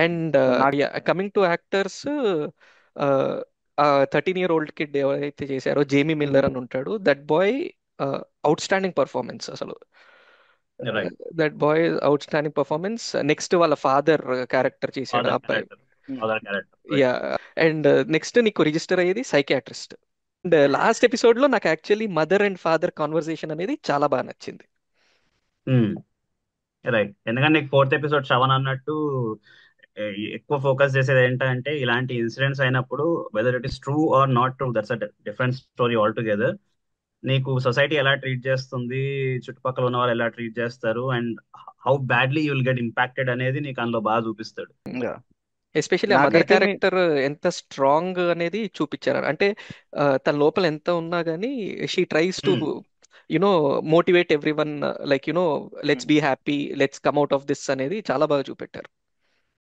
And నాకు coming to actors, 13-year-old kid ఎవరైతే చేశారో జేమీ మిల్లర్ అని ఉంటాడు, that boy outstanding performance అసలు. Right. That boy outstanding performance. Next వాళ్ళ ఫాదర్ క్యారెక్టర్ చేశాడు ఆ ఫాదర్ అబ్బాయి. Character. Father character, right. Yeah. And next నీకు రిజిస్టర్ అయ్యేది సైకియాట్రిస్ట్. అండ్ లాస్ట్ ఎపిసోడ్ లో నాకు actually mother and father conversation అనేది చాలా బాగా నచ్చింది. రైట్, ఎందుకంటే నీకు ఫోర్త్ ఎపిసోడ్ శ్రవణ్ అన్నట్టు ఏ, ఎక్కువ ఫోకస్ చేసేది ఏంటంటే ఇలాంటి ఇన్సిడెంట్స్ అయినప్పుడు whether it is true or not true, that's a different story all together. నీకు సొసైటీ ఎలా ట్రీట్ చేస్తుంది, చుట్టుపక్కల ఉన్న వాళ్ళు ఎలా ట్రీట్ చేస్తారు, and how badly you will get impacted అనేది నీకు అందులో బాగా చూపిస్తాడు. ఎస్పెషల్లీ ఆ మదర్ నాకైతే క్యారెక్టర్ ఎంత స్ట్రాంగ్ అనేది చూపించారు. అంటే తన లోపల ఎంత ఉన్నా కానీ she tries to um, you know motivate everyone, like let's be happy, let's come out of this అనేది చాలా బాగా చూపెట్టారు.